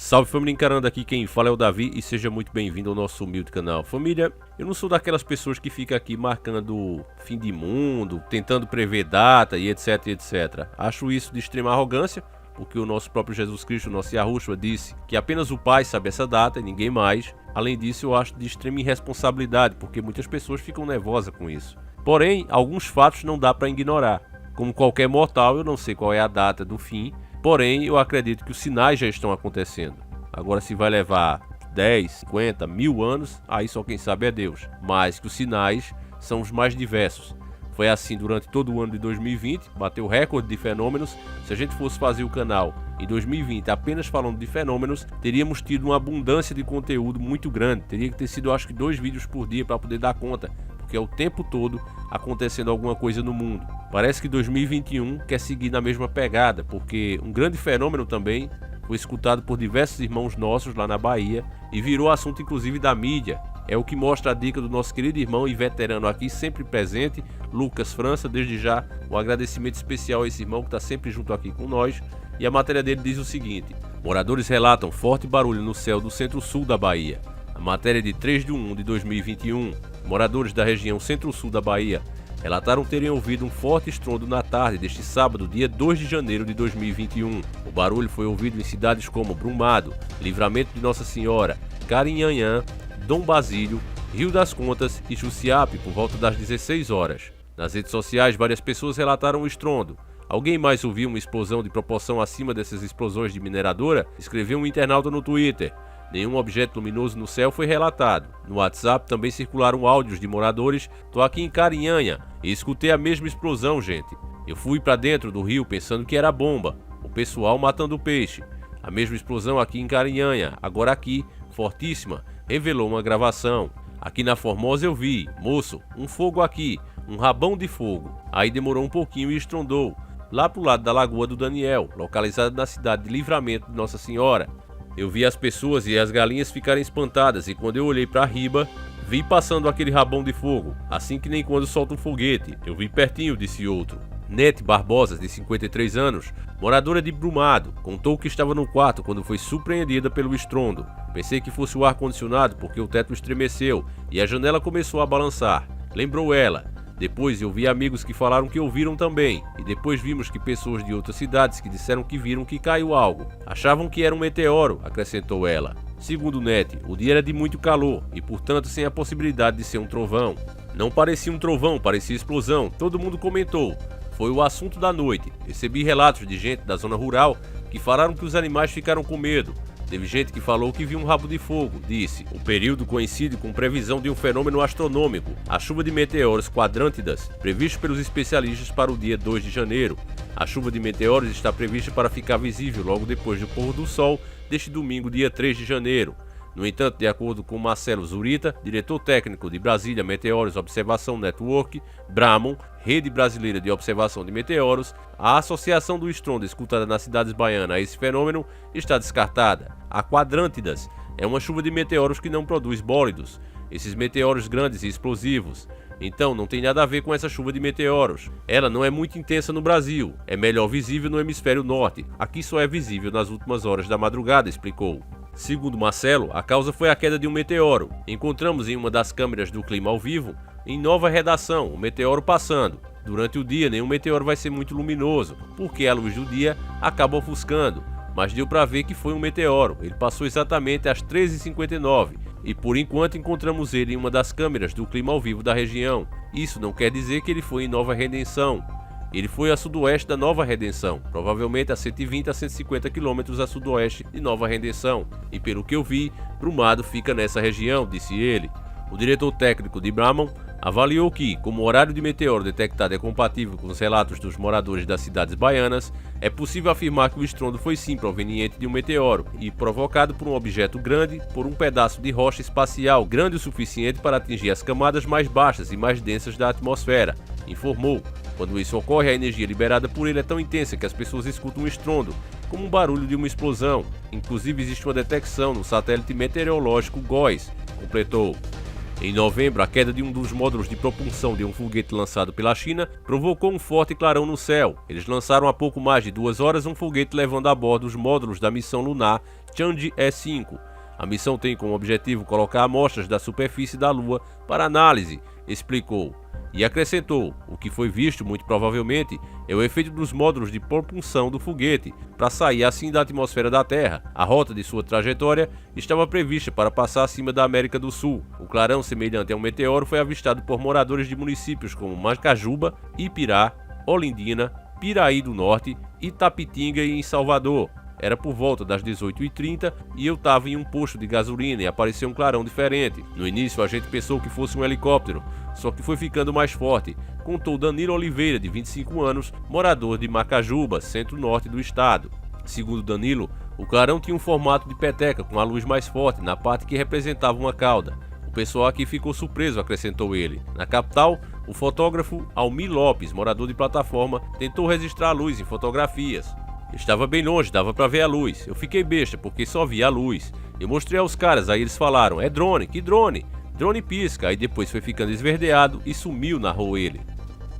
Salve família, encarando aqui quem fala é o Davi e seja muito bem-vindo ao nosso humilde canal. Família, eu não sou daquelas pessoas que ficam aqui marcando fim de mundo, tentando prever data e etc, etc. Acho isso de extrema arrogância, porque o nosso próprio Jesus Cristo, nosso Yahushua, disse que apenas o Pai sabe essa data e ninguém mais. Além disso, eu acho de extrema irresponsabilidade, porque muitas pessoas ficam nervosas com isso. Porém, alguns fatos não dá para ignorar. Como qualquer mortal, eu não sei qual é a data do fim, porém, eu acredito que os sinais já estão acontecendo. Agora, se vai levar 10, 50, 1000 anos, aí só quem sabe é Deus. Mas que os sinais são os mais diversos. Foi assim durante todo o ano de 2020, bateu recorde de fenômenos. Se a gente fosse fazer o canal em 2020 apenas falando de fenômenos, teríamos tido uma abundância de conteúdo muito grande. Teria que ter sido, acho que, 2 vídeos por dia para poder dar conta, porque é o tempo todo acontecendo alguma coisa no mundo. Parece que 2021 quer seguir na mesma pegada, porque um grande fenômeno também foi escutado por diversos irmãos nossos lá na Bahia e virou assunto inclusive da mídia. É o que mostra a dica do nosso querido irmão e veterano aqui, sempre presente, Lucas França. Desde já, um agradecimento especial a esse irmão que está sempre junto aqui com nós. E a matéria dele diz o seguinte: moradores relatam forte barulho no céu do centro-sul da Bahia. A matéria é de 3 de 1 de 2021. Moradores da região centro-sul da Bahia relataram terem ouvido um forte estrondo na tarde deste sábado, dia 2 de janeiro de 2021. O barulho foi ouvido em cidades como Brumado, Livramento de Nossa Senhora, Carinhanhã, Dom Basílio, Rio das Contas e Jussiape por volta das 16 horas. Nas redes sociais, várias pessoas relataram o estrondo. Alguém mais ouviu uma explosão de proporção acima dessas explosões de mineradora? Escreveu um internauta no Twitter. Nenhum objeto luminoso no céu foi relatado. No WhatsApp também circularam áudios de moradores: "Tô aqui em Carinhanha e escutei a mesma explosão, gente. Eu fui para dentro do rio pensando que era bomba. O pessoal matando peixe. A mesma explosão aqui em Carinhanha, agora aqui, fortíssima", revelou uma gravação. "Aqui na Formosa eu vi, moço, um fogo aqui, um rabão de fogo. Aí demorou um pouquinho e estrondou. Lá pro lado da Lagoa do Daniel, localizada na cidade de Livramento de Nossa Senhora. Eu vi as pessoas e as galinhas ficarem espantadas e quando eu olhei para riba, vi passando aquele rabão de fogo, assim que nem quando solta um foguete. Eu vi pertinho", disse outro. Nete Barbosa, de 53 anos, moradora de Brumado, contou que estava no quarto quando foi surpreendida pelo estrondo. "Pensei que fosse o ar-condicionado porque o teto estremeceu e a janela começou a balançar", lembrou ela. "Depois eu vi amigos que falaram que ouviram também, e depois vimos que pessoas de outras cidades que disseram que viram que caiu algo. Achavam que era um meteoro", acrescentou ela. Segundo Nete, o dia era de muito calor e, portanto, sem a possibilidade de ser um trovão. "Não parecia um trovão, parecia explosão, todo mundo comentou. Foi o assunto da noite. Recebi relatos de gente da zona rural que falaram que os animais ficaram com medo. Teve gente que falou que viu um rabo de fogo", disse. O período coincide com previsão de um fenômeno astronômico, a chuva de meteoros quadrântidas, previsto pelos especialistas para o dia 2 de janeiro. A chuva de meteoros está prevista para ficar visível logo depois do pôr do sol deste domingo, dia 3 de janeiro. No entanto, de acordo com Marcelo Zurita, diretor técnico de Brasília Meteoros Observação Network, Bramon, Rede Brasileira de Observação de Meteoros, a associação do estrondo escutada nas cidades baianas a esse fenômeno está descartada. A quadrântidas é uma chuva de meteoros que não produz bólidos, esses meteoros grandes e explosivos. Então não tem nada a ver com essa chuva de meteoros. Ela não é muito intensa no Brasil, é melhor visível no hemisfério norte. Aqui só é visível nas últimas horas da madrugada", explicou. Segundo Marcelo, a causa foi a queda de um meteoro. "Encontramos em uma das câmeras do clima ao vivo, em Nova Redação, o meteoro passando. Durante o dia, nenhum meteoro vai ser muito luminoso, porque a luz do dia acaba ofuscando, mas deu para ver que foi um meteoro. Ele passou exatamente às 13h59 e por enquanto encontramos ele em uma das câmeras do clima ao vivo da região. Isso não quer dizer que ele foi em Nova Redenção. Ele foi a sudoeste da Nova Redenção, provavelmente a 120 a 150 quilômetros a sudoeste de Nova Redenção. E pelo que eu vi, Brumado fica nessa região", disse ele. O diretor técnico de Bramon avaliou que, como o horário de meteoro detectado é compatível com os relatos dos moradores das cidades baianas, é possível afirmar que o estrondo foi sim proveniente de um meteoro e provocado por um objeto grande, por um pedaço de rocha espacial grande o suficiente para atingir as camadas mais baixas e mais densas da atmosfera, informou. Quando isso ocorre, a energia liberada por ele é tão intensa que as pessoas escutam um estrondo, como um barulho de uma explosão. Inclusive existe uma detecção no satélite meteorológico GOES, completou. Em novembro, a queda de um dos módulos de propulsão de um foguete lançado pela China provocou um forte clarão no céu. Eles lançaram há pouco mais de 2 horas um foguete levando a bordo os módulos da missão lunar Chang'e-5. A missão tem como objetivo colocar amostras da superfície da Lua para análise, explicou. E acrescentou, o que foi visto muito provavelmente é o efeito dos módulos de propulsão do foguete para sair assim da atmosfera da Terra. A rota de sua trajetória estava prevista para passar acima da América do Sul. O clarão semelhante a um meteoro foi avistado por moradores de municípios como Macajuba, Ipirá, Olindina, Piraí do Norte, Itapitinga e em Salvador. Era por volta das 18h30 e eu estava em um posto de gasolina e apareceu um clarão diferente. No início a gente pensou que fosse um helicóptero, só que foi ficando mais forte, contou Danilo Oliveira, de 25 anos, morador de Macajuba, centro-norte do estado. Segundo Danilo, o clarão tinha um formato de peteca com a luz mais forte na parte que representava uma cauda. O pessoal aqui ficou surpreso, acrescentou ele. Na capital, o fotógrafo Almir Lopes, morador de plataforma, tentou registrar a luz em fotografias. Estava bem longe, dava pra ver a luz. Eu fiquei besta porque só via a luz. Eu mostrei aos caras, aí eles falaram, é drone, que drone? Drone pisca, aí depois foi ficando esverdeado e sumiu, narrou ele.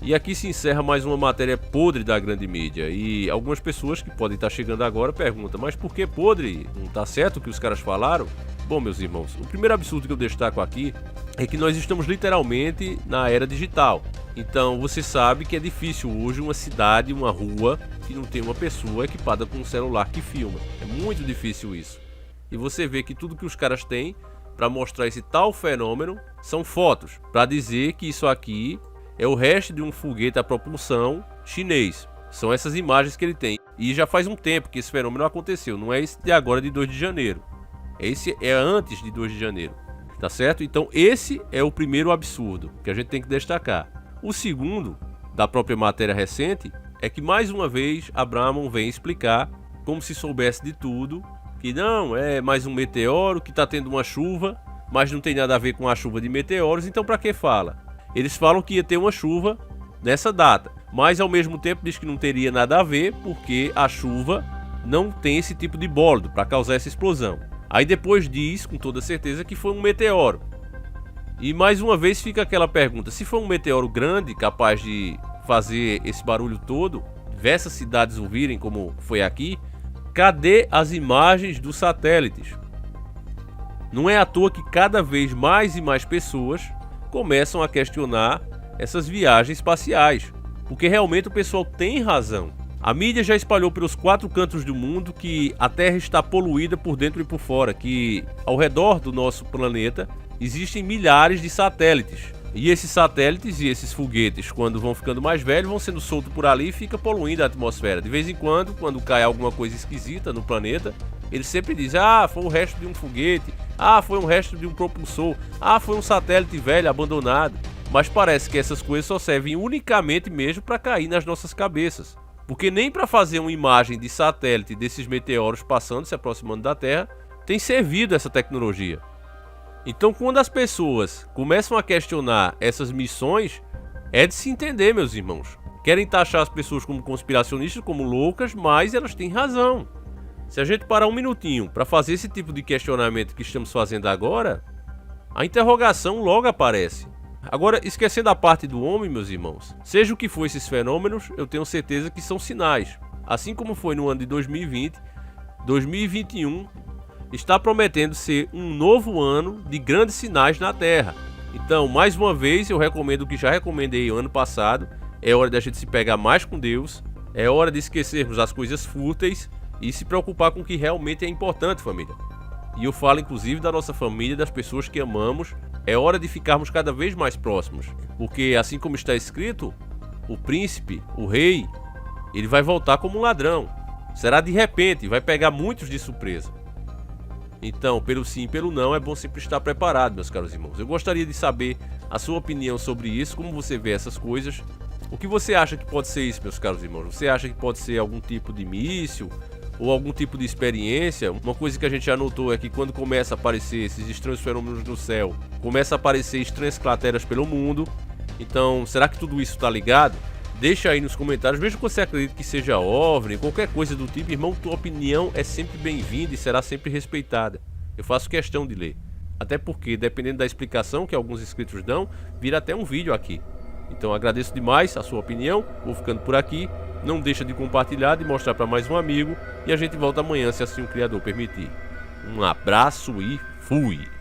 E aqui se encerra mais uma matéria podre da grande mídia. E algumas pessoas que podem estar chegando agora perguntam, mas por que podre? Não tá certo o que os caras falaram? Bom, meus irmãos, o primeiro absurdo que eu destaco aqui é que nós estamos literalmente na era digital. Então você sabe que é difícil hoje uma cidade, uma rua, que não tem uma pessoa equipada com um celular que filma. É muito difícil isso. E você vê que tudo que os caras têm para mostrar esse tal fenômeno são fotos, para dizer que isso aqui é o resto de um foguete a propulsão chinês. São essas imagens que ele tem. E já faz um tempo que esse fenômeno aconteceu, não é esse de agora de 2 de janeiro. Esse é antes de 2 de janeiro, tá certo? Então esse é o primeiro absurdo que a gente tem que destacar. O segundo, da própria matéria recente, é que mais uma vez Abrahamson vem explicar, como se soubesse de tudo, que não, é mais um meteoro, que está tendo uma chuva, mas não tem nada a ver com a chuva de meteoros, então para que fala? Eles falam que ia ter uma chuva nessa data, mas ao mesmo tempo diz que não teria nada a ver, porque a chuva não tem esse tipo de bólido para causar essa explosão. Aí depois diz, com toda certeza, que foi um meteoro. E mais uma vez fica aquela pergunta, se for um meteoro grande, capaz de fazer esse barulho todo, diversas cidades ouvirem como foi aqui, cadê as imagens dos satélites? Não é à toa que cada vez mais e mais pessoas começam a questionar essas viagens espaciais, porque realmente o pessoal tem razão. A mídia já espalhou pelos 4 cantos do mundo que a Terra está poluída por dentro e por fora, que ao redor do nosso planeta existem milhares de satélites. E esses satélites e esses foguetes, quando vão ficando mais velhos, vão sendo soltos por ali e fica poluindo a atmosfera. De vez em quando cai alguma coisa esquisita no planeta, eles sempre dizem, foi o resto de um foguete, foi um resto de um propulsor, foi um satélite velho abandonado. Mas parece que essas coisas só servem unicamente mesmo para cair nas nossas cabeças. Porque nem para fazer uma imagem de satélite desses meteoros passando, se aproximando da Terra, tem servido essa tecnologia. Então, quando as pessoas começam a questionar essas missões, é de se entender, meus irmãos. Querem taxar as pessoas como conspiracionistas, como loucas, mas elas têm razão. Se a gente parar um minutinho para fazer esse tipo de questionamento que estamos fazendo agora, a interrogação logo aparece. Agora, esquecendo a parte do homem, meus irmãos, seja o que for esses fenômenos, eu tenho certeza que são sinais. Assim como foi no ano de 2020, 2021 está prometendo ser um novo ano de grandes sinais na Terra. Então, mais uma vez, eu recomendo o que já recomendei ano passado, é hora da gente se pegar mais com Deus, é hora de esquecermos as coisas fúteis e se preocupar com o que realmente é importante, família. E eu falo inclusive da nossa família, das pessoas que amamos. É hora de ficarmos cada vez mais próximos, porque assim como está escrito, o príncipe, o rei, ele vai voltar como um ladrão. Será de repente, vai pegar muitos de surpresa. Então, pelo sim e pelo não, é bom sempre estar preparado, meus caros irmãos. Eu gostaria de saber a sua opinião sobre isso, como você vê essas coisas. O que você acha que pode ser isso, meus caros irmãos? Você acha que pode ser algum tipo de míssil? Ou algum tipo de experiência? Uma coisa que a gente já notou é que quando começa a aparecer esses estranhos fenômenos no céu, começa a aparecer estranhas crateras pelo mundo. Então, será que tudo isso está ligado? Deixa aí nos comentários, mesmo que você acredite que seja OVNI, qualquer coisa do tipo, irmão, tua opinião é sempre bem-vinda e será sempre respeitada. Eu faço questão de ler. Até porque, dependendo da explicação que alguns inscritos dão, vira até um vídeo aqui. Então agradeço demais a sua opinião, vou ficando por aqui. Não deixa de compartilhar, de mostrar para mais um amigo. E a gente volta amanhã, se assim o criador permitir. Um abraço e fui!